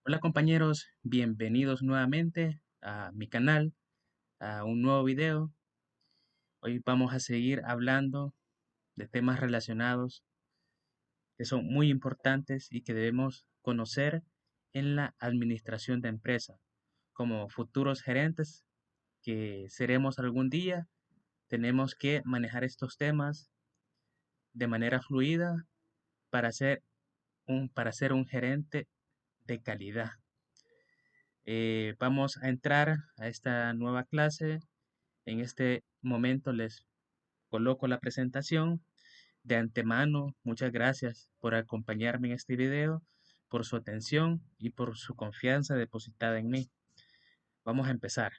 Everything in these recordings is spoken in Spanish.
Hola compañeros, bienvenidos nuevamente a mi canal, a un nuevo video. Hoy vamos a seguir hablando de temas relacionados que son muy importantes y que debemos conocer en la administración de empresa. Como futuros gerentes que seremos algún día, tenemos que manejar estos temas de manera fluida para ser un gerente de calidad. Vamos a entrar a esta nueva clase. En este momento les coloco la presentación. De antemano, muchas gracias por acompañarme en este video, por su atención y por su confianza depositada en mí. Vamos a empezar.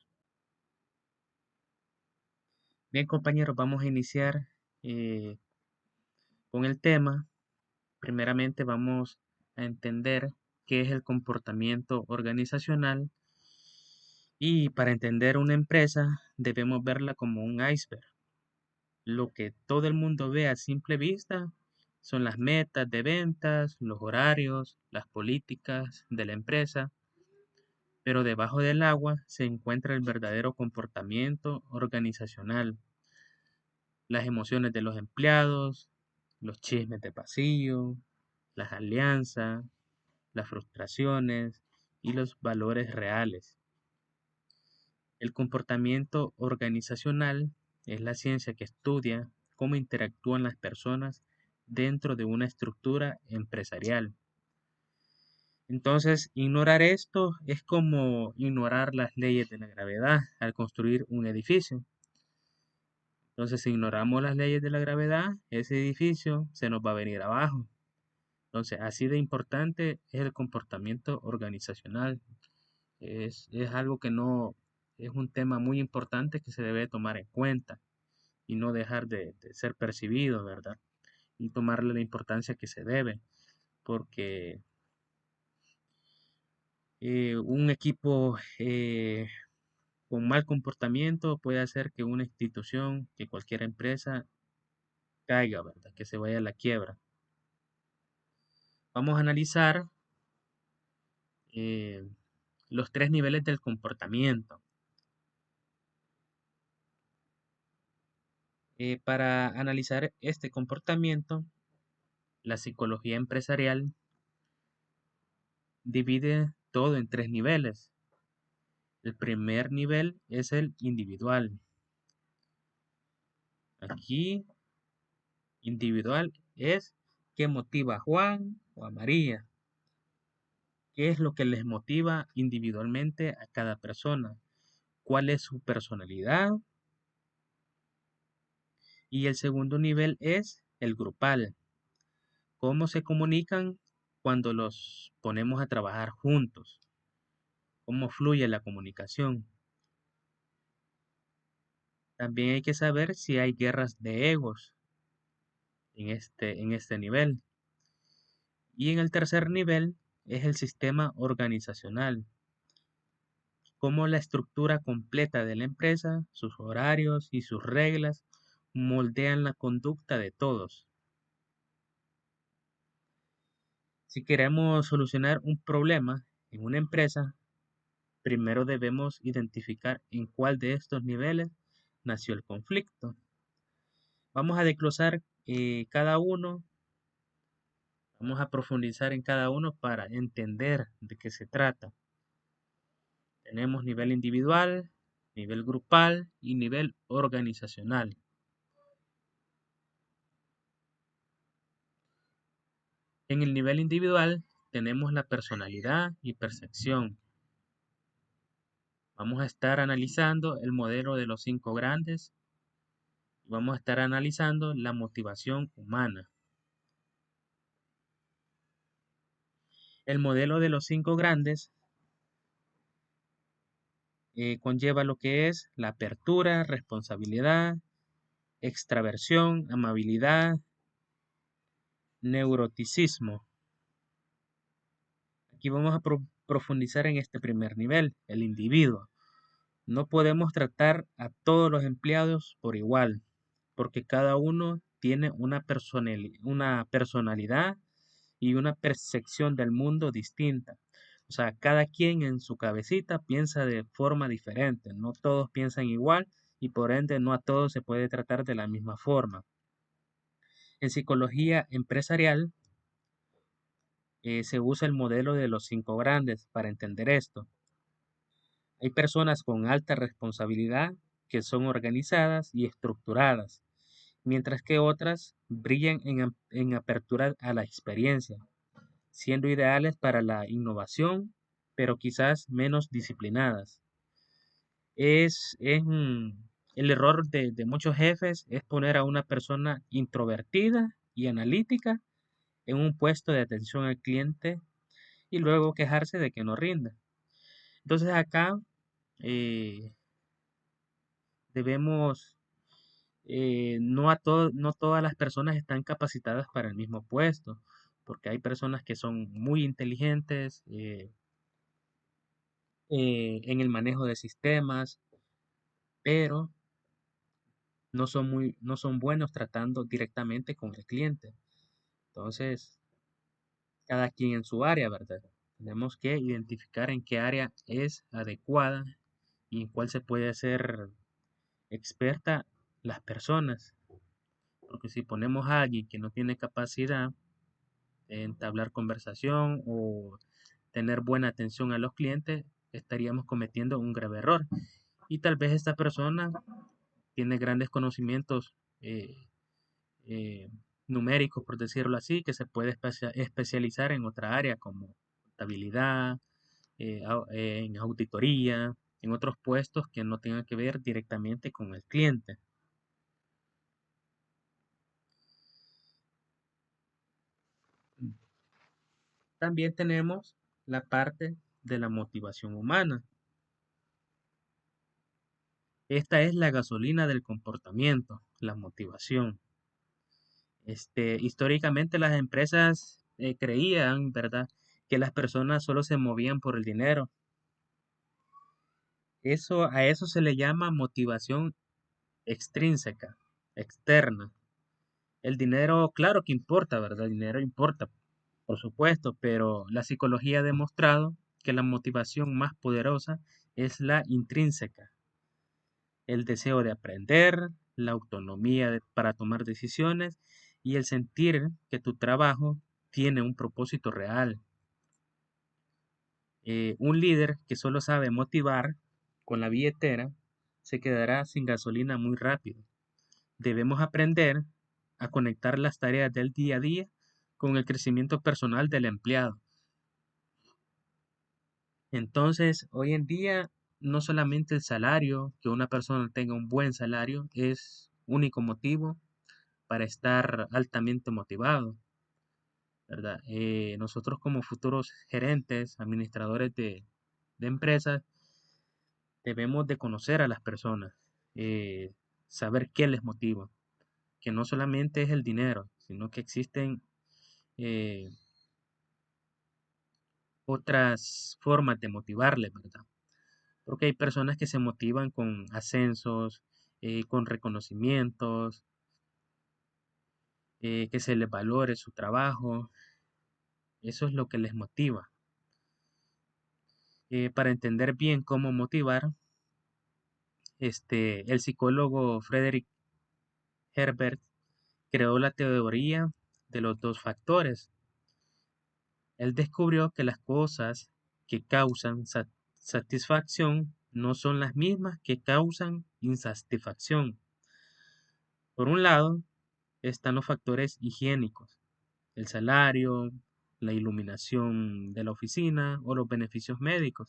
Bien, compañeros, vamos a iniciar eh, con el tema. Primeramente, vamos a entender qué es el comportamiento organizacional. Y para entender una empresa, debemos verla como un iceberg. Lo que todo el mundo ve a simple vista son las metas de ventas, los horarios, las políticas de la empresa, pero debajo del agua se encuentra el verdadero comportamiento organizacional, las emociones de los empleados, los chismes de pasillo, las alianzas, las frustraciones y los valores reales. El comportamiento organizacional es la ciencia que estudia cómo interactúan las personas dentro de una estructura empresarial. Entonces, ignorar esto es como ignorar las leyes de la gravedad al construir un edificio. Entonces, si ignoramos las leyes de la gravedad, ese edificio se nos va a venir abajo. Entonces, así de importante es el comportamiento organizacional. Es algo que no, es un tema muy importante que se debe tomar en cuenta y no dejar de ser percibido, ¿verdad? Y tomarle la importancia que se debe, porque un equipo con mal comportamiento puede hacer que una institución, que cualquier empresa caiga, ¿verdad? Que se vaya a la quiebra. Vamos a analizar eh, los tres niveles del comportamiento. Para analizar este comportamiento, la psicología empresarial divide todo en tres niveles. El primer nivel es el individual. Aquí, individual es qué motiva a Juan o a María. ¿Qué es lo que les motiva individualmente a cada persona? ¿Cuál es su personalidad? Y el segundo nivel es el grupal. ¿Cómo se comunican cuando los ponemos a trabajar juntos? ¿Cómo fluye la comunicación? También hay que saber si hay guerras de egos en este nivel. Y en el tercer nivel es el sistema organizacional, cómo la estructura completa de la empresa, sus horarios y sus reglas moldean la conducta de todos. Si queremos solucionar un problema en una empresa, primero debemos identificar en cuál de estos niveles nació el conflicto. Vamos a desglosar cada uno, vamos a profundizar en cada uno para entender de qué se trata. Tenemos nivel individual, nivel grupal y nivel organizacional. En el nivel individual tenemos la personalidad y percepción. Vamos a estar analizando el modelo de los 5 grandes y vamos a estar analizando la motivación humana. El modelo de los 5 grandes conlleva lo que es la apertura, responsabilidad, extraversión, amabilidad, neuroticismo. Aquí vamos a profundizar en este primer nivel, el individuo. No podemos tratar a todos los empleados por igual, porque cada uno tiene una personalidad y una percepción del mundo distinta. O sea, cada quien en su cabecita piensa de forma diferente, no todos piensan igual y por ende no a todos se puede tratar de la misma forma. En psicología empresarial se usa el modelo de los cinco grandes para entender esto. Hay personas con alta responsabilidad que son organizadas y estructuradas, mientras que otras brillan en apertura a la experiencia, siendo ideales para la innovación, pero quizás menos disciplinadas. El error de muchos jefes es poner a una persona introvertida y analítica en un puesto de atención al cliente y luego quejarse de que no rinde. Entonces acá eh, debemos, no todas las personas están capacitadas para el mismo puesto, porque hay personas que son muy inteligentes en el manejo de sistemas, pero no son buenos tratando directamente con el cliente. Entonces, cada quien en su área, ¿verdad? Tenemos que identificar en qué área es adecuada y en cuál se puede ser experta las personas. Porque si ponemos a alguien que no tiene capacidad de entablar conversación o tener buena atención a los clientes, estaríamos cometiendo un grave error. Y tal vez esta persona tiene grandes conocimientos eh, numéricos, por decirlo así, que se puede especializar en otra área como contabilidad, en auditoría, en otros puestos que no tengan que ver directamente con el cliente. También tenemos la parte de la motivación humana. Esta es la gasolina del comportamiento, la motivación. Históricamente las empresas creían, ¿verdad?, que las personas solo se movían por el dinero. A eso se le llama motivación extrínseca, externa. El dinero, claro que importa, ¿verdad? El dinero importa, por supuesto, pero la psicología ha demostrado que la motivación más poderosa es la intrínseca, el deseo de aprender, la autonomía para tomar decisiones y el sentir que tu trabajo tiene un propósito real. Un líder que solo sabe motivar con la billetera se quedará sin gasolina muy rápido. Debemos aprender a conectar las tareas del día a día con el crecimiento personal del empleado. Entonces, hoy en día, no solamente el salario, que una persona tenga un buen salario, es único motivo para estar altamente motivado, ¿verdad? Nosotros como futuros gerentes, administradores de empresas, debemos de conocer a las personas, eh, saber qué les motiva, que no solamente es el dinero, sino que existen eh, otras formas de motivarles, ¿verdad? Porque hay personas que se motivan con ascensos, con reconocimientos, que se les valore su trabajo. Eso es lo que les motiva. Para entender bien cómo motivar, el psicólogo Frederick Herbert creó la teoría de los dos factores. Él descubrió que las cosas que causan satisfacción no son las mismas que causan insatisfacción. Por un lado, están los factores higiénicos, el salario, la iluminación de la oficina o los beneficios médicos.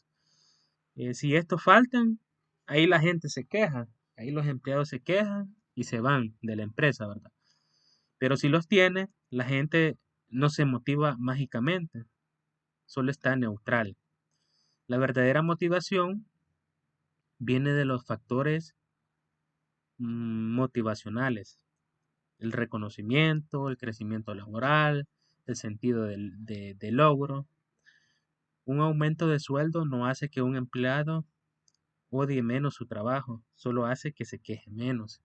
Si estos faltan, ahí la gente se queja, ahí los empleados se quejan y se van de la empresa, ¿verdad? Pero si los tiene, la gente no se motiva mágicamente, solo está neutral. La verdadera motivación viene de los factores motivacionales, el reconocimiento, el crecimiento laboral, el sentido de logro. Un aumento de sueldo no hace que un empleado odie menos su trabajo, solo hace que se queje menos.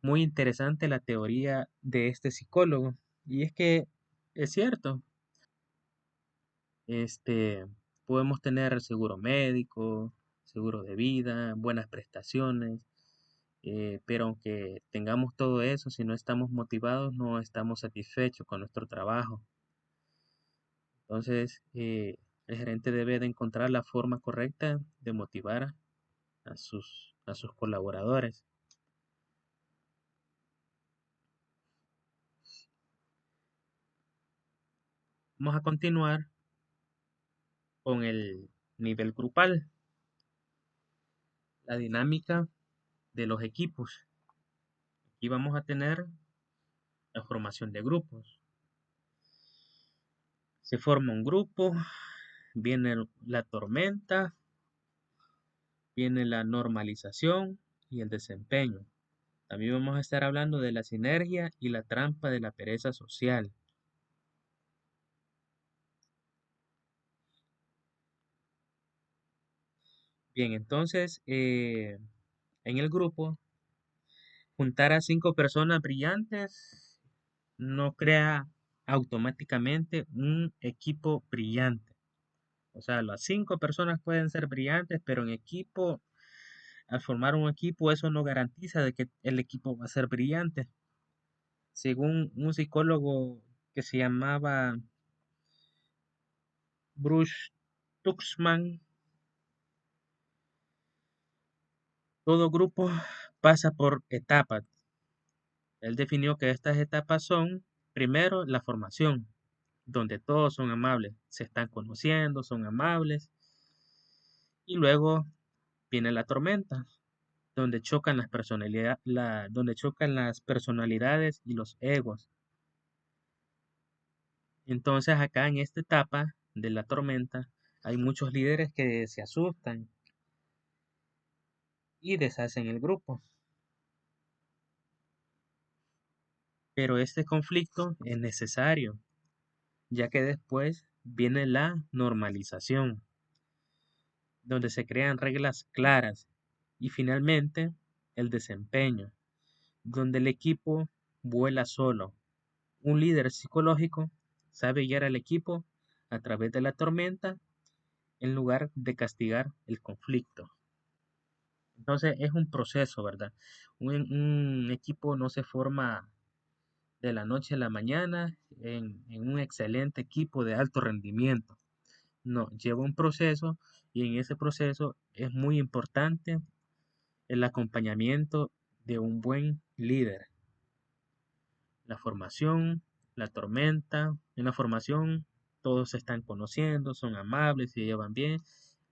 Muy interesante la teoría de este psicólogo. Y es que es cierto, Este, podemos tener seguro médico, seguro de vida, buenas prestaciones, pero aunque tengamos todo eso, si no estamos motivados, no estamos satisfechos con nuestro trabajo. Entonces, el gerente debe de encontrar la forma correcta de motivar a sus colaboradores. Vamos a continuar con el nivel grupal, la dinámica de los equipos. Aquí vamos a tener la formación de grupos. Se forma un grupo, viene la tormenta, viene la normalización y el desempeño. También vamos a estar hablando de la sinergia y la trampa de la pereza social. Bien, entonces, en el grupo, juntar a 5 personas brillantes no crea automáticamente un equipo brillante. O sea, las 5 personas pueden ser brillantes, pero en equipo, al formar un equipo, eso no garantiza de que el equipo va a ser brillante. Según un psicólogo que se llamaba Bruce Tuxman, todo grupo pasa por etapas. Él definió que estas etapas son, primero, la formación, donde todos son amables, se están conociendo, son amables, y luego viene la tormenta, donde chocan donde chocan las personalidades y los egos. Entonces, acá en esta etapa de la tormenta, hay muchos líderes que se asustan y deshacen el grupo. Pero este conflicto es necesario, ya que después viene la normalización, donde se crean reglas claras, y finalmente el desempeño, donde el equipo vuela solo. Un líder psicológico sabe guiar al equipo a través de la tormenta en lugar de castigar el conflicto. Entonces es un proceso, ¿verdad? Un equipo no se forma de la noche a la mañana en un excelente equipo de alto rendimiento. No, lleva un proceso y en ese proceso es muy importante el acompañamiento de un buen líder. La formación, la tormenta, en la formación todos se están conociendo, son amables, se llevan bien.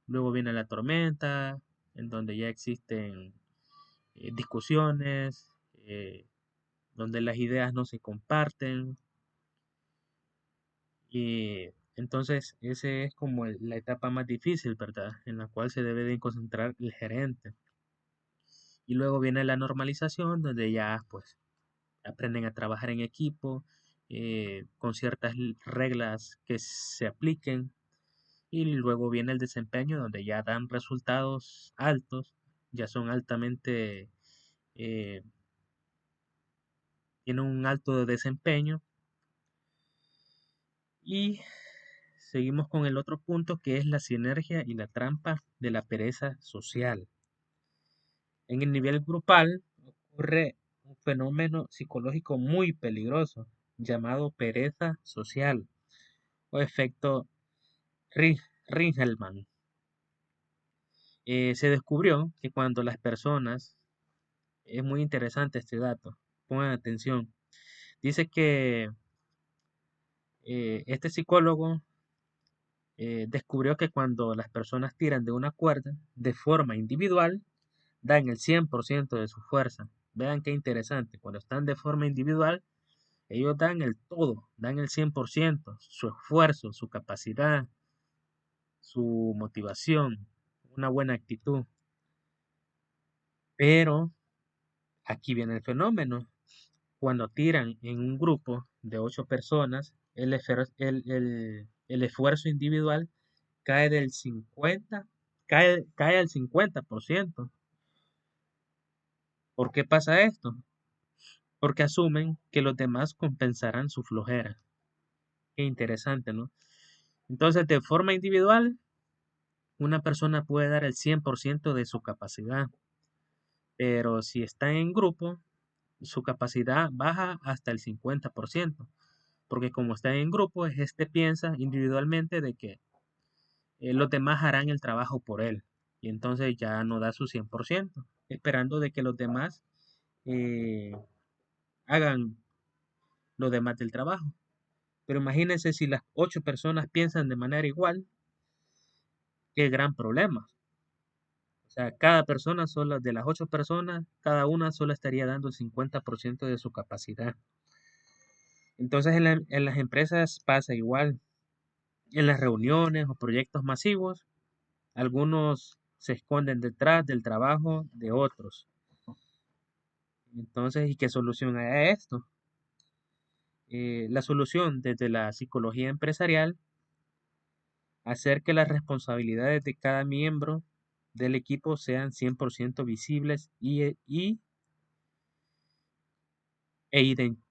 Luego viene la tormenta, en donde ya existen discusiones, donde las ideas no se comparten. Y entonces ese es como la etapa más difícil, ¿verdad? En la cual se debe de concentrar el gerente. Y luego viene la normalización, donde ya pues aprenden a trabajar en equipo, con ciertas reglas que se apliquen. Y luego viene el desempeño, donde ya dan resultados altos, ya son altamente, eh, tienen un alto desempeño. Y seguimos con el otro punto, que es la sinergia y la trampa de la pereza social. En el nivel grupal ocurre un fenómeno psicológico muy peligroso llamado pereza social o efecto Ringelmann. Se descubrió que cuando las personas, es muy interesante este dato, pongan atención, dice que este psicólogo descubrió que cuando las personas tiran de una cuerda de forma individual, dan el 100% de su fuerza. Vean qué interesante, cuando están de forma individual, ellos dan el todo, dan el 100%, su esfuerzo, su capacidad, su motivación, una buena actitud. Pero aquí viene el fenómeno. Cuando tiran en un grupo de 8 personas, el esfuerzo individual cae del 50, cae al 50%. ¿Por qué pasa esto? Porque asumen que los demás compensarán su flojera. Qué interesante, ¿no? Entonces, de forma individual, una persona puede dar el 100% de su capacidad, pero si está en grupo, su capacidad baja hasta el 50%, porque como está en grupo, este piensa individualmente de que los demás harán el trabajo por él, y entonces ya no da su 100%, esperando de que los demás eh, hagan lo demás del trabajo. Pero imagínense si las 8 personas piensan de manera igual, qué gran problema. O sea, cada persona sola, de las 8 personas, cada una sola estaría dando el 50% de su capacidad. Entonces en las empresas pasa igual. En las reuniones o proyectos masivos, algunos se esconden detrás del trabajo de otros. Entonces, ¿y qué solución hay a esto? La solución desde la psicología empresarial, hacer que las responsabilidades de cada miembro del equipo sean 100% visibles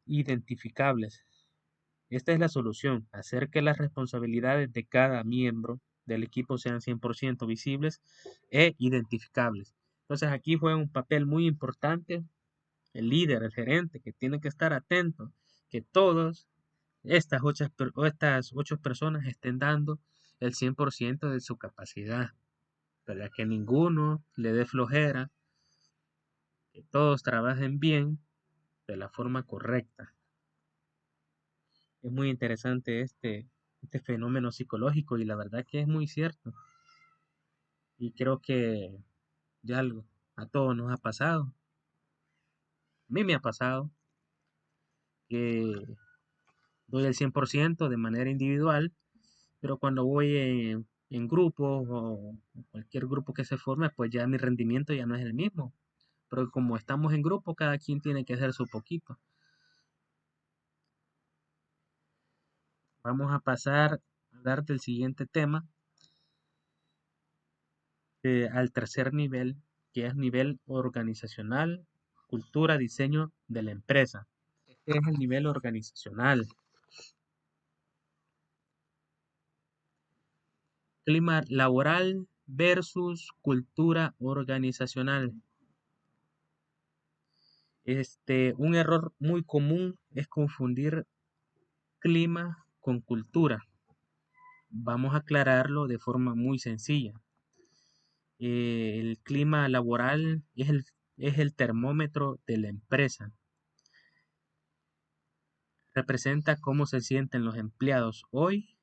identificables. Esta es la solución, hacer que las responsabilidades de cada miembro del equipo sean 100% visibles e identificables. Entonces aquí juega un papel muy importante el líder, el gerente, que tiene que estar atento que todas estas 8 personas estén dando el 100% de su capacidad, para que ninguno le dé flojera, que todos trabajen bien de la forma correcta. Es muy interesante este fenómeno psicológico y la verdad que es muy cierto. Y creo que ya algo a todos nos ha pasado. A mí me ha pasado que doy el 100% de manera individual, pero cuando voy en grupos o cualquier grupo que se forme, pues ya mi rendimiento ya no es el mismo. Pero como estamos en grupo, cada quien tiene que hacer su poquito. Vamos a pasar a hablar del siguiente tema, al tercer nivel, que es nivel organizacional, cultura, diseño de la empresa. Este es el nivel organizacional. Clima laboral versus cultura organizacional. Un error muy común es confundir clima con cultura. Vamos a aclararlo de forma muy sencilla. El clima laboral es el termómetro de la empresa. Representa cómo se sienten los empleados hoy.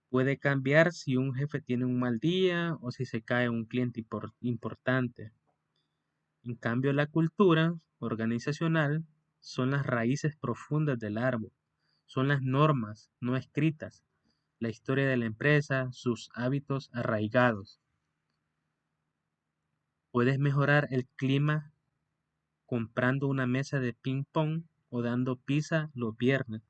Puede cambiar si un jefe tiene un mal día o si se cae un cliente importante. En cambio, la cultura organizacional son las raíces profundas del árbol, son las normas no escritas, la historia de la empresa, sus hábitos arraigados. Puedes mejorar el clima comprando una mesa de ping pong o dando pizza los viernes,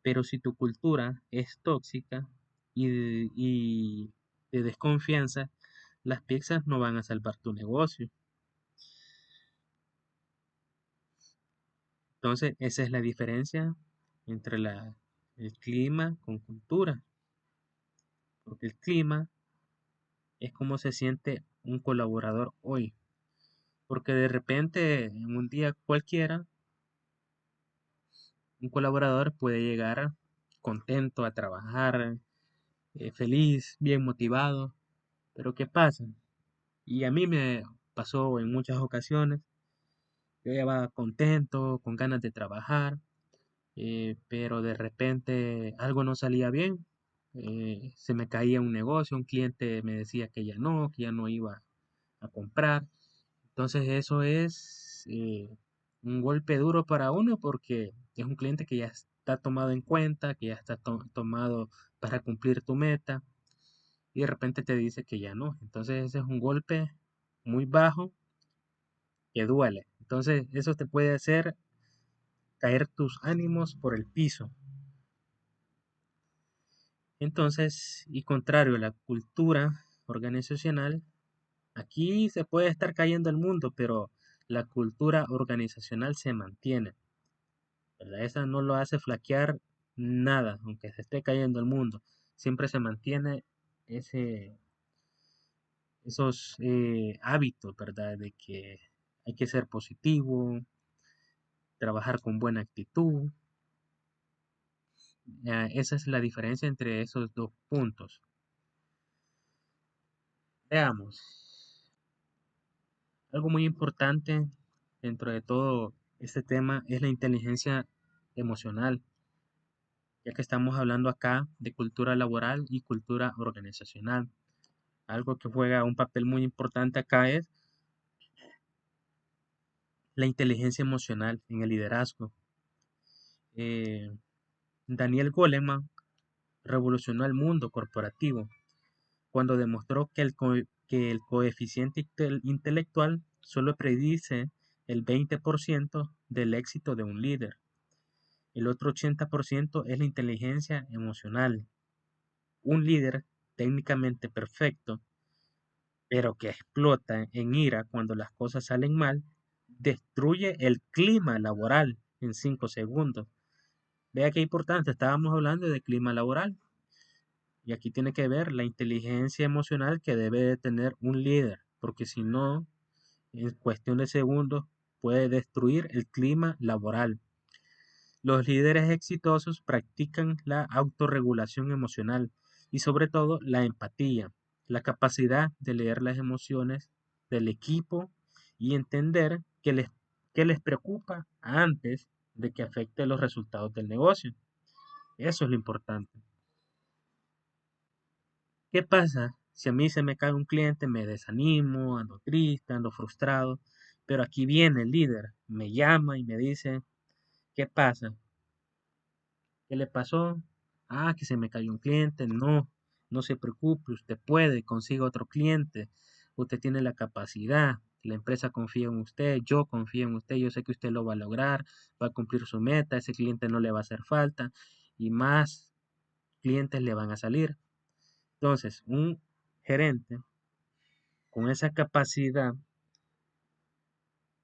pero si tu cultura es tóxica y de desconfianza, las pizzas no van a salvar tu negocio. Entonces, esa es la diferencia entre el clima con cultura, porque el clima es como se siente un colaborador hoy, porque de repente en un día cualquiera, un colaborador puede llegar contento a trabajar, feliz, bien motivado, pero ¿qué pasa? Y a mí me pasó en muchas ocasiones, yo iba contento, con ganas de trabajar, pero de repente algo no salía bien, se me caía un negocio, un cliente me decía que ya no iba a comprar. Entonces eso es un golpe duro para uno porque es un cliente que ya está tomado en cuenta, que ya está tomado para cumplir tu meta y de repente te dice que ya no. Entonces ese es un golpe muy bajo que duele. Entonces eso te puede hacer caer tus ánimos por el piso. Entonces, y contrario a la cultura organizacional, aquí se puede estar cayendo el mundo, pero la cultura organizacional se mantiene, ¿verdad? Esa no lo hace flaquear nada, aunque se esté cayendo el mundo, siempre se mantiene ese, esos hábitos, ¿verdad? De que hay que ser positivo, trabajar con buena actitud. Esa es la diferencia entre esos dos puntos. Veamos, algo muy importante dentro de todo este tema es la inteligencia emocional, ya que estamos hablando acá de cultura laboral y cultura organizacional. Algo que juega un papel muy importante acá es la inteligencia emocional en el liderazgo. Eh, Daniel Goleman revolucionó el mundo corporativo cuando demostró que el coeficiente intelectual solo predice el 20% del éxito de un líder. El otro 80% es la inteligencia emocional. Un líder técnicamente perfecto, pero que explota en ira cuando las cosas salen mal, destruye el clima laboral en 5 segundos. Vea qué importante, estábamos hablando de clima laboral. Y aquí tiene que ver la inteligencia emocional que debe de tener un líder, porque si no, en cuestión de segundos puede destruir el clima laboral. Los líderes exitosos practican la autorregulación emocional y sobre todo la empatía, la capacidad de leer las emociones del equipo y entender qué les preocupa antes de que afecte los resultados del negocio. Eso es lo importante. ¿Qué pasa si a mí se me cae un cliente, me desanimo, ando triste, ando frustrado? Pero aquí viene el líder, me llama y me dice, ¿qué pasa? ¿Qué le pasó? Ah, que se me cayó un cliente. No, no se preocupe, usted puede, consiga otro cliente. Usted tiene la capacidad, la empresa confía en usted, yo confío en usted, yo sé que usted lo va a lograr, va a cumplir su meta, ese cliente no le va a hacer falta y más clientes le van a salir. Entonces, un gerente con esa capacidad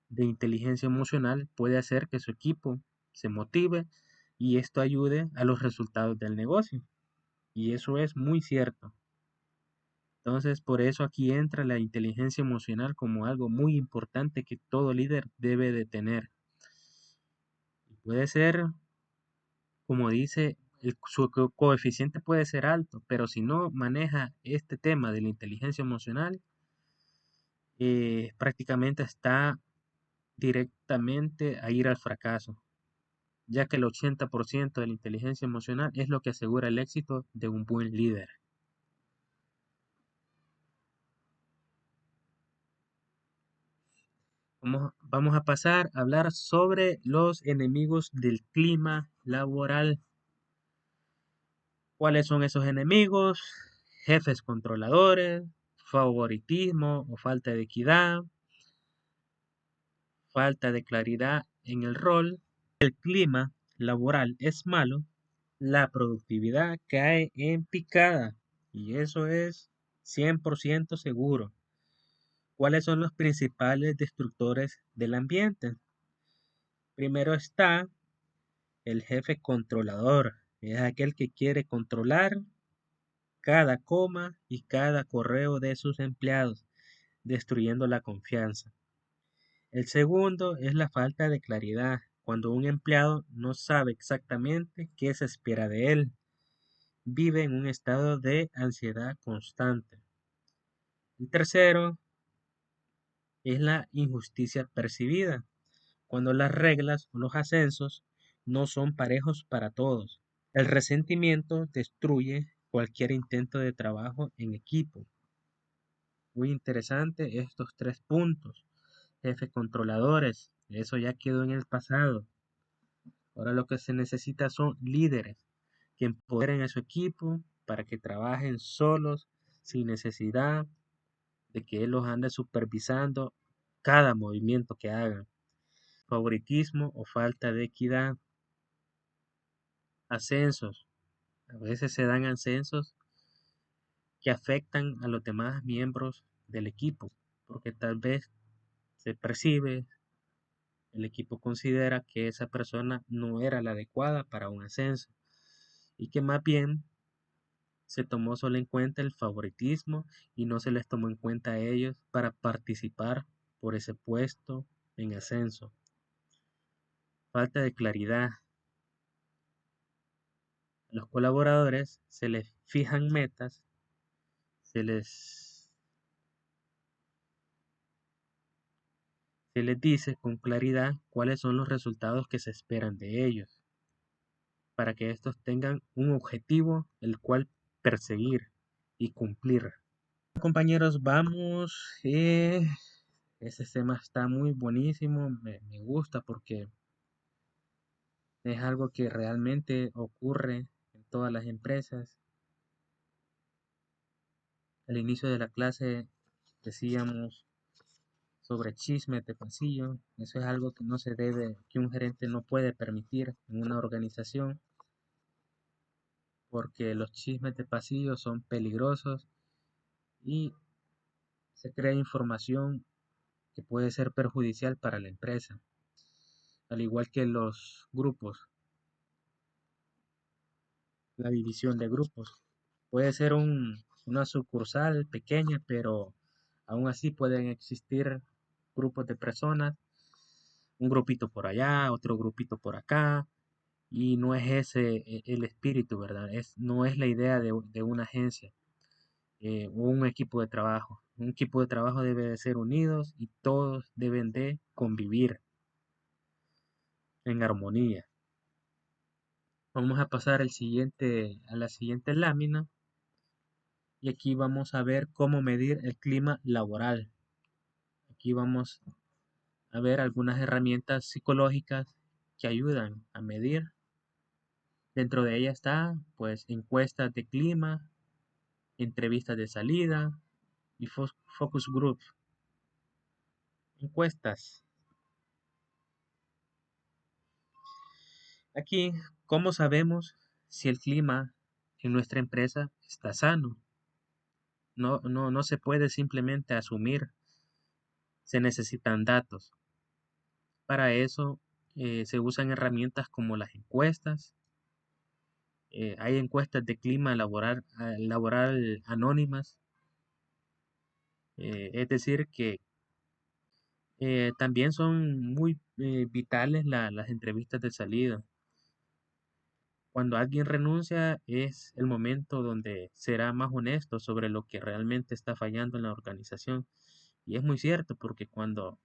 de inteligencia emocional puede hacer que su equipo se motive y esto ayude a los resultados del negocio. Y eso es muy cierto. Entonces, por eso aquí entra la inteligencia emocional como algo muy importante que todo líder debe de tener. Y puede ser, como dice, su coeficiente puede ser alto, pero si no maneja este tema de la inteligencia emocional, prácticamente está directamente a ir al fracaso, ya que el 80% de la inteligencia emocional es lo que asegura el éxito de un buen líder. Vamos a pasar a hablar sobre los enemigos del clima laboral. ¿Cuáles son esos enemigos? Jefes controladores, favoritismo o falta de equidad, falta de claridad en el rol. El clima laboral es malo, la productividad cae en picada y eso es 100% seguro. ¿Cuáles son los principales destructores del ambiente? Primero está el jefe controlador. Es aquel que quiere controlar cada coma y cada correo de sus empleados, destruyendo la confianza. El segundo es la falta de claridad, cuando un empleado no sabe exactamente qué se espera de él. Vive en un estado de ansiedad constante. El tercero es la injusticia percibida, cuando las reglas o los ascensos no son parejos para todos. El resentimiento destruye cualquier intento de trabajo en equipo. Muy interesante estos 3 puntos. Jefes controladores, eso ya quedó en el pasado. Ahora lo que se necesita son líderes que empoderen a su equipo para que trabajen solos sin necesidad de que él los ande supervisando cada movimiento que hagan. Favoritismo o falta de equidad. Ascensos. A veces se dan ascensos que afectan a los demás miembros del equipo, porque tal vez se percibe, el equipo considera que esa persona no era la adecuada para un ascenso. y que más bien se tomó solo en cuenta el favoritismo y no se les tomó en cuenta a ellos para participar por ese puesto en ascenso. Falta de claridad. A los colaboradores se les fijan metas, se les, se les dice con claridad cuáles son los resultados que se esperan de ellos, para que estos tengan un objetivo el cual perseguir y cumplir. Compañeros, vamos. Ese tema está muy buenísimo, me gusta porque es algo que realmente ocurre en todas las empresas. Al inicio de la clase decíamos sobre chismes de pasillo. Eso es algo que no se debe, que un gerente no puede permitir en una organización, porque los chismes de pasillo son peligrosos y se crea información que puede ser perjudicial para la empresa, al igual que los grupos, la división de grupos. Puede ser una sucursal pequeña, pero aún así pueden existir grupos de personas, un grupito por allá, otro grupito por acá, y no es ese el espíritu, ¿verdad? No es la idea de una agencia o un equipo de trabajo. Un equipo de trabajo debe de ser unidos y todos deben de convivir en armonía. Vamos a pasar a la siguiente lámina y aquí vamos a ver cómo medir el clima laboral. Aquí vamos a ver algunas herramientas psicológicas que ayudan a medir. Dentro de ella está, pues, encuestas de clima, entrevistas de salida y focus group. Encuestas. Aquí, ¿cómo sabemos si el clima en nuestra empresa está sano? No se puede simplemente asumir, se necesitan datos. Para eso se usan herramientas como las encuestas. Hay encuestas de clima laboral anónimas, es decir, que también son muy vitales las entrevistas de salida. Cuando alguien renuncia es el momento donde será más honesto sobre lo que realmente está fallando en la organización. Y es muy cierto porque cuando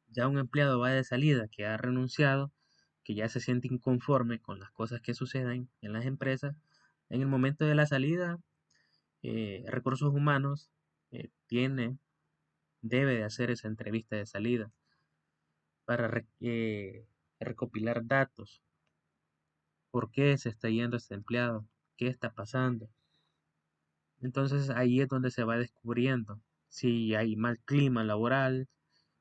ya un empleado va de salida que ha renunciado, que ya se siente inconforme con las cosas que suceden en las empresas, en el momento de la salida, recursos humanos debe de hacer esa entrevista de salida para recopilar datos. ¿Por qué se está yendo este empleado? ¿Qué está pasando? Entonces ahí es donde se va descubriendo si hay mal clima laboral,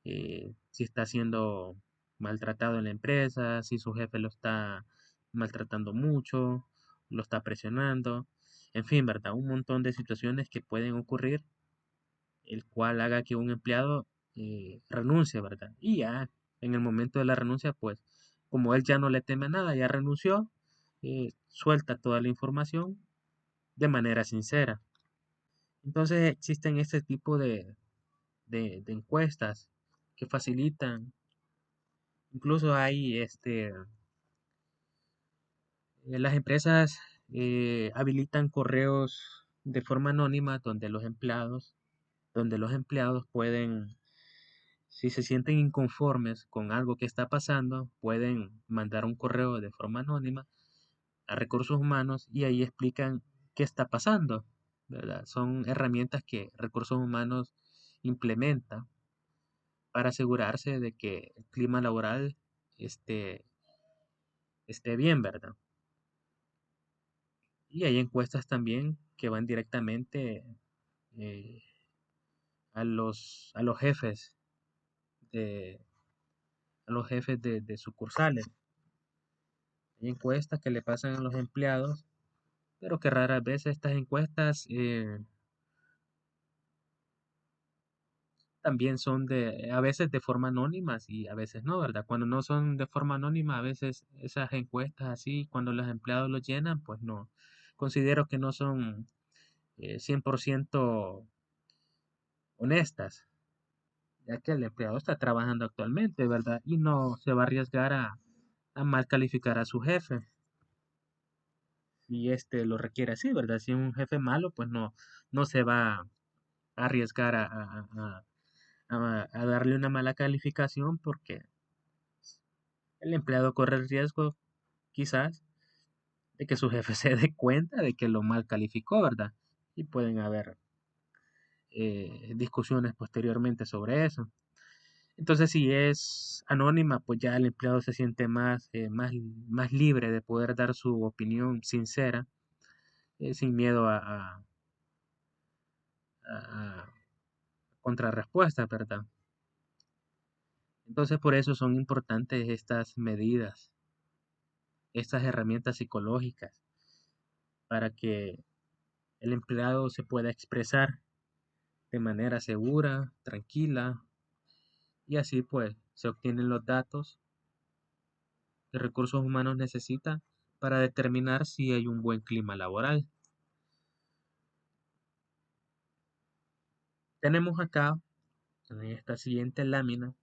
si está siendo maltratado en la empresa, si su jefe lo está maltratando mucho, lo está presionando, en fin, ¿verdad? Un montón de situaciones que pueden ocurrir, el cual haga que un empleado renuncie, ¿verdad? Y ya en el momento de la renuncia, pues como él ya no le teme a nada, ya renunció, suelta toda la información de manera sincera. Entonces existen este tipo de encuestas que facilitan. Incluso hay las empresas habilitan correos de forma anónima donde los empleados pueden, si se sienten inconformes con algo que está pasando, pueden mandar un correo de forma anónima a recursos humanos y ahí explican qué está pasando, ¿verdad? Son herramientas que recursos humanos implementa para asegurarse de que el clima laboral esté, esté bien, ¿verdad? Y hay encuestas también que van directamente eh, a los jefes de, de sucursales. Hay encuestas que le pasan a los empleados, pero que raras veces estas encuestas también son a veces de forma anónima y a veces no, ¿verdad? Cuando no son de forma anónima, a veces esas encuestas así, cuando los empleados lo llenan, pues no, considero que no son 100% honestas, ya que el empleado está trabajando actualmente, ¿verdad? Y no se va a arriesgar a mal calificar a su jefe, si este lo requiere así, ¿verdad? Si es un jefe malo, pues no se va a arriesgar a darle una mala calificación porque el empleado corre el riesgo, quizás, de que su jefe se dé cuenta de que lo mal calificó, ¿verdad? Y pueden haber discusiones posteriormente sobre eso. Entonces, si es anónima, pues ya el empleado se siente más libre de poder dar su opinión sincera, sin miedo a contrarrespuestas, ¿verdad? Entonces, por eso son importantes estas medidas, estas herramientas psicológicas, para que el empleado se pueda expresar de manera segura, tranquila, y así pues se obtienen los datos que recursos humanos necesita para determinar si hay un buen clima laboral. Tenemos acá, en esta siguiente lámina,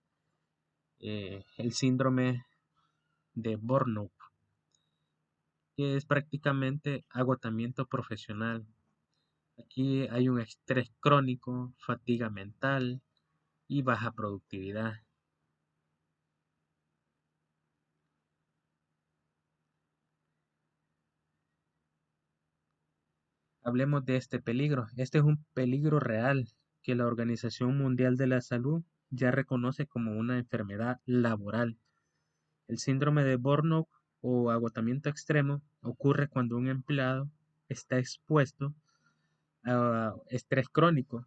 el síndrome de Burnout, que es prácticamente agotamiento profesional. Aquí hay un estrés crónico, fatiga mental y baja productividad. Hablemos de este peligro. Este es un peligro real que la Organización Mundial de la Salud ya reconoce como una enfermedad laboral. El síndrome de Burnout o agotamiento extremo ocurre cuando un empleado está expuesto a estrés crónico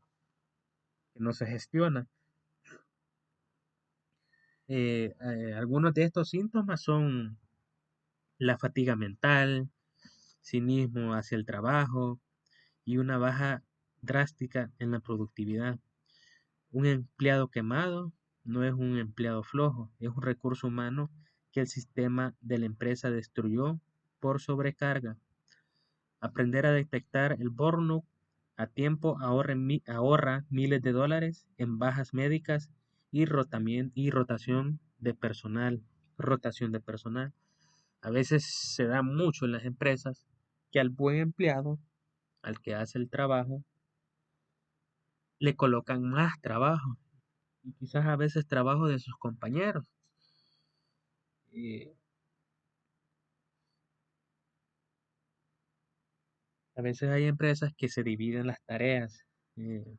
que no se gestiona. Algunos de estos síntomas son la fatiga mental, cinismo hacia el trabajo y una baja drástica en la productividad. Un empleado quemado no es un empleado flojo, es un recurso humano que el sistema de la empresa destruyó por sobrecarga. Aprender a detectar el burnout a tiempo ahorra miles de dólares en bajas médicas y rotación de personal. Rotación de personal. A veces se da mucho en las empresas que al buen empleado, al que hace el trabajo, le colocan más trabajo y quizás a veces trabajo de sus compañeros. Eh, a veces hay empresas que se dividen las tareas. eh,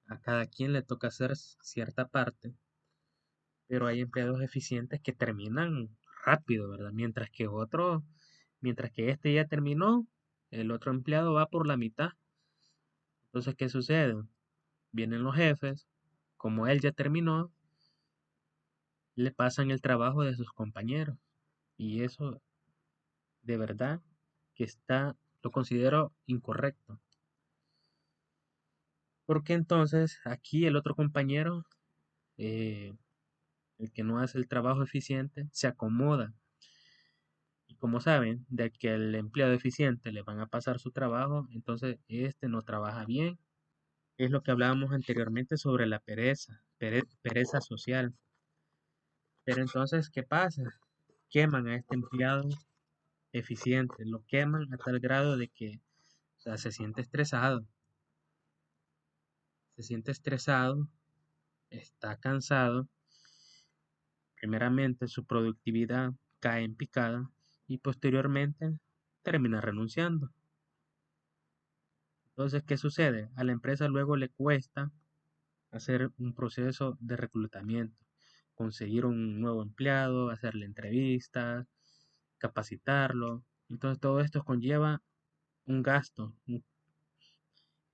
a cada quien le toca hacer cierta parte, pero hay empleados eficientes que terminan rápido, ¿verdad? Mientras que este ya terminó, el otro empleado va por la mitad. Entonces, ¿qué sucede? Vienen los jefes, como él ya terminó, le pasan el trabajo de sus compañeros. Y eso de verdad que lo considero incorrecto. Porque entonces aquí el otro compañero, eh, el que no hace el trabajo eficiente, se acomoda. Y como saben, de que el empleado eficiente le van a pasar su trabajo, entonces este no trabaja bien. Es lo que hablábamos anteriormente sobre la pereza social. Pero entonces, ¿qué pasa? Queman a este empleado eficiente, lo queman a tal grado de que, o sea, se siente estresado, está cansado, primeramente su productividad cae en picada y posteriormente termina renunciando. Entonces, ¿qué sucede? A la empresa luego le cuesta hacer un proceso de reclutamiento, conseguir un nuevo empleado, hacerle entrevistas, capacitarlo. Entonces, todo esto conlleva un gasto,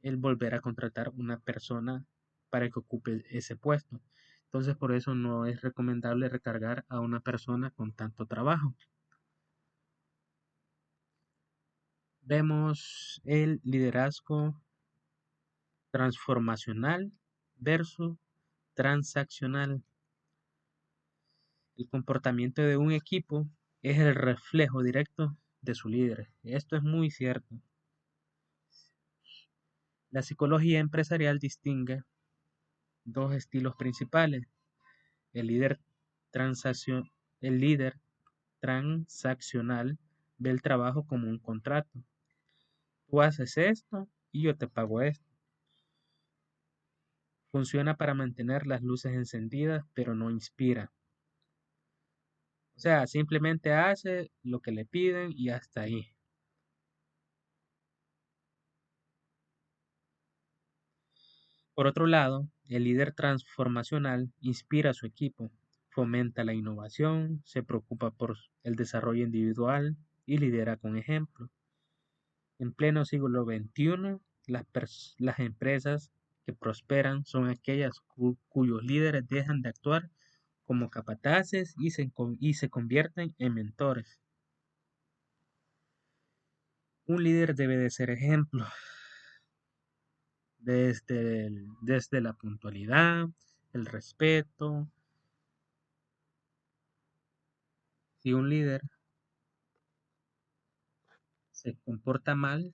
el volver a contratar una persona para que ocupe ese puesto. Entonces, por eso no es recomendable recargar a una persona con tanto trabajo. Vemos el liderazgo transformacional versus transaccional. El comportamiento de un equipo es el reflejo directo de su líder. Esto es muy cierto. La psicología empresarial distingue dos estilos principales: el líder transacción, el líder transaccional ve el trabajo como un contrato. Tú haces esto y yo te pago esto. Funciona para mantener las luces encendidas, pero no inspira. O sea, simplemente hace lo que le piden y hasta ahí. Por otro lado, el líder transformacional inspira a su equipo, fomenta la innovación, se preocupa por el desarrollo individual y lidera con ejemplo. En pleno siglo XXI, las empresas que prosperan son aquellas cuyos líderes dejan de actuar como capataces y se convierten en mentores. Un líder debe de ser ejemplo desde la puntualidad, el respeto. Si un líder se comporta mal,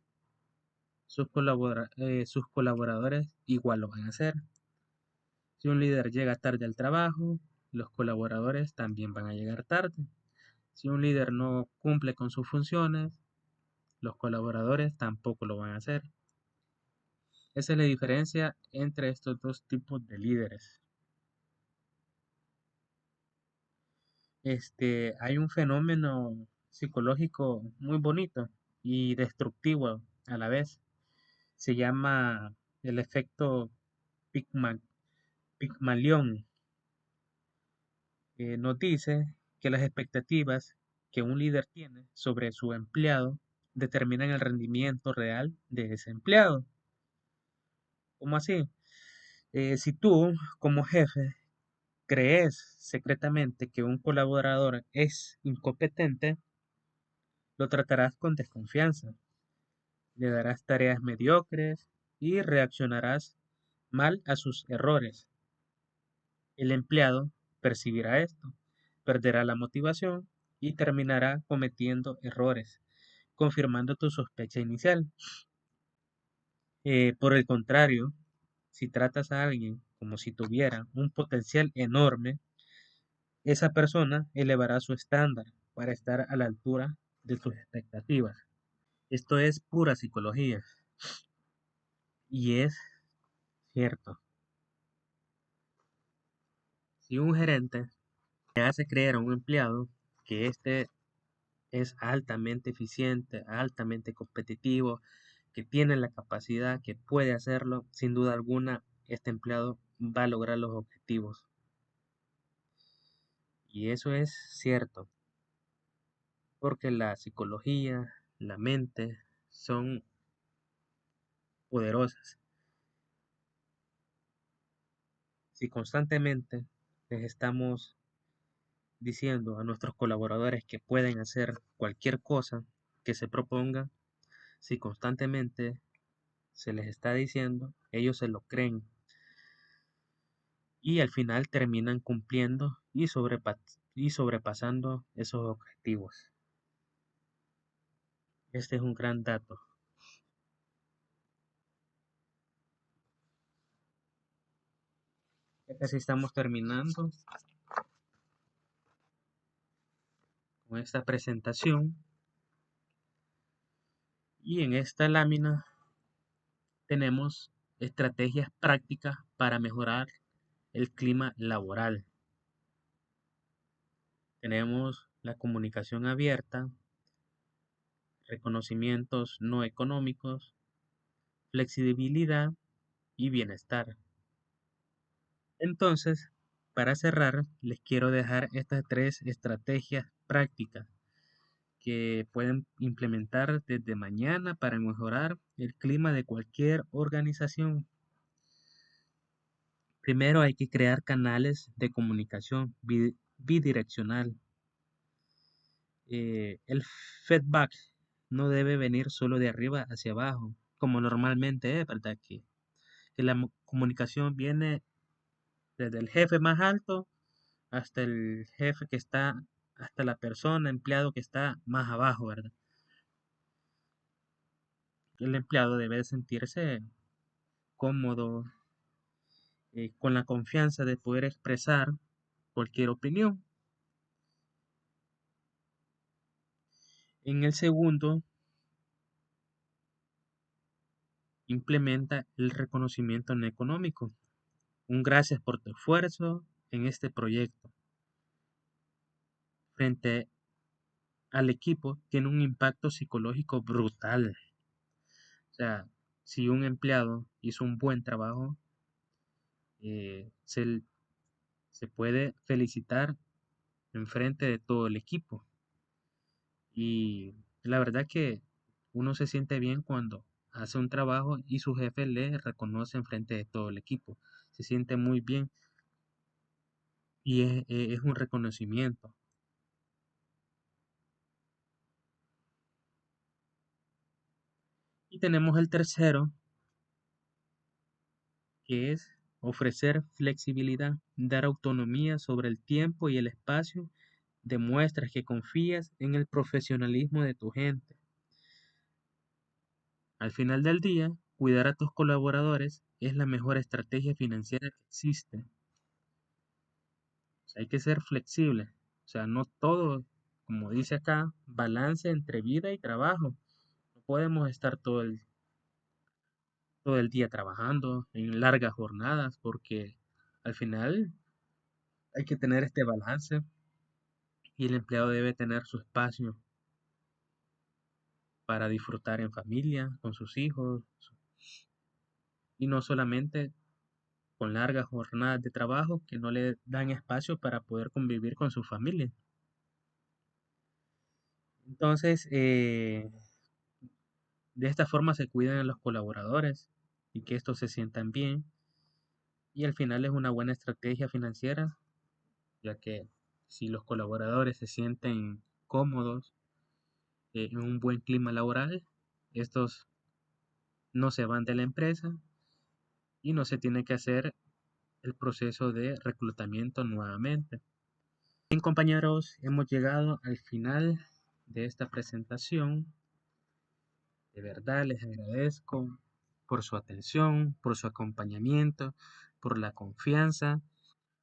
sus colaboradores igual lo van a hacer. Si un líder llega tarde al trabajo, los colaboradores también van a llegar tarde. Si un líder no cumple con sus funciones, los colaboradores tampoco lo van a hacer. Esa es la diferencia entre estos dos tipos de líderes. Hay un fenómeno psicológico muy bonito y destructivo a la vez. Se llama el efecto Pygma- Pygmalión. Nos dice que las expectativas que un líder tiene sobre su empleado determinan el rendimiento real de ese empleado. ¿Cómo así? Si tú, como jefe, crees secretamente que un colaborador es incompetente, lo tratarás con desconfianza, le darás tareas mediocres y reaccionarás mal a sus errores. El empleado percibirá esto, perderá la motivación y terminará cometiendo errores, confirmando tu sospecha inicial. Por el contrario, si tratas a alguien como si tuviera un potencial enorme, esa persona elevará su estándar para estar a la altura de tus expectativas. Esto es pura psicología y es cierto. Si un gerente le hace creer a un empleado que éste es altamente eficiente, altamente competitivo, que tiene la capacidad, que puede hacerlo, sin duda alguna, este empleado va a lograr los objetivos. Y eso es cierto, porque la psicología, la mente son poderosas. Si constantemente les estamos diciendo a nuestros colaboradores que pueden hacer cualquier cosa que se proponga, si constantemente se les está diciendo, ellos se lo creen y al final terminan cumpliendo y sobrepasando esos objetivos. Este es un gran dato. Ya casi estamos terminando con esta presentación y en esta lámina tenemos estrategias prácticas para mejorar el clima laboral. Tenemos la comunicación abierta, reconocimientos no económicos, flexibilidad y bienestar. Entonces, para cerrar, les quiero dejar estas tres estrategias prácticas que pueden implementar desde mañana para mejorar el clima de cualquier organización. Primero hay que crear canales de comunicación bidireccional. El feedback no debe venir solo de arriba hacia abajo, como normalmente es, ¿verdad? Que la comunicación viene desde el jefe más alto hasta el jefe que está, hasta la persona, empleado que está más abajo, ¿verdad? El empleado debe sentirse cómodo, con la confianza de poder expresar cualquier opinión. En el segundo, implementa el reconocimiento no económico. Un gracias por tu esfuerzo en este proyecto. Frente al equipo tiene un impacto psicológico brutal. O sea, si un empleado hizo un buen trabajo, eh, se, se puede felicitar en frente de todo el equipo. Y la verdad que uno se siente bien cuando hace un trabajo y su jefe le reconoce en frente de todo el equipo. Se siente muy bien y es un reconocimiento. Y tenemos el tercero, que es ofrecer flexibilidad, dar autonomía sobre el tiempo y el espacio. Demuestras que confías en el profesionalismo de tu gente. Al final del día, cuidar a tus colaboradores es la mejor estrategia financiera que existe. O sea, hay que ser flexible. O sea, no todo, como dice acá, balance entre vida y trabajo. No podemos estar todo el día trabajando en largas jornadas porque al final hay que tener este balance y el empleado debe tener su espacio para disfrutar en familia, con sus hijos y no solamente con largas jornadas de trabajo que no le dan espacio para poder convivir con su familia. Entonces, de esta forma se cuidan a los colaboradores y que estos se sientan bien y al final es una buena estrategia financiera, ya que si los colaboradores se sienten cómodos, en un buen clima laboral, estos no se van de la empresa y no se tiene que hacer el proceso de reclutamiento nuevamente. Bien, compañeros, hemos llegado al final de esta presentación. De verdad les agradezco por su atención, por su acompañamiento, por la confianza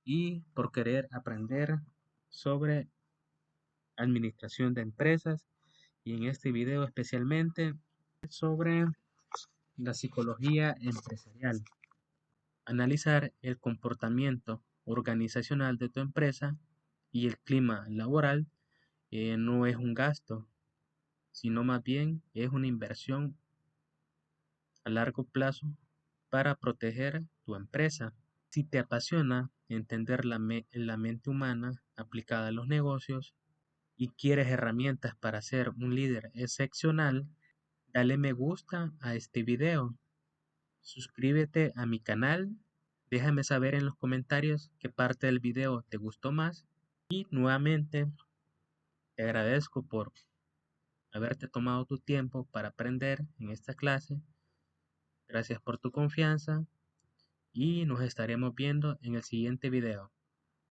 y por querer aprender sobre administración de empresas y en este video especialmente sobre la psicología empresarial. Analizar el comportamiento organizacional de tu empresa y el clima laboral no es un gasto, sino más bien es una inversión a largo plazo para proteger tu empresa. Si te apasiona entender la mente humana aplicada a los negocios y quieres herramientas para ser un líder excepcional, dale me gusta a este video, suscríbete a mi canal, déjame saber en los comentarios qué parte del video te gustó más y nuevamente te agradezco por haberte tomado tu tiempo para aprender en esta clase. Gracias por tu confianza y nos estaremos viendo en el siguiente video.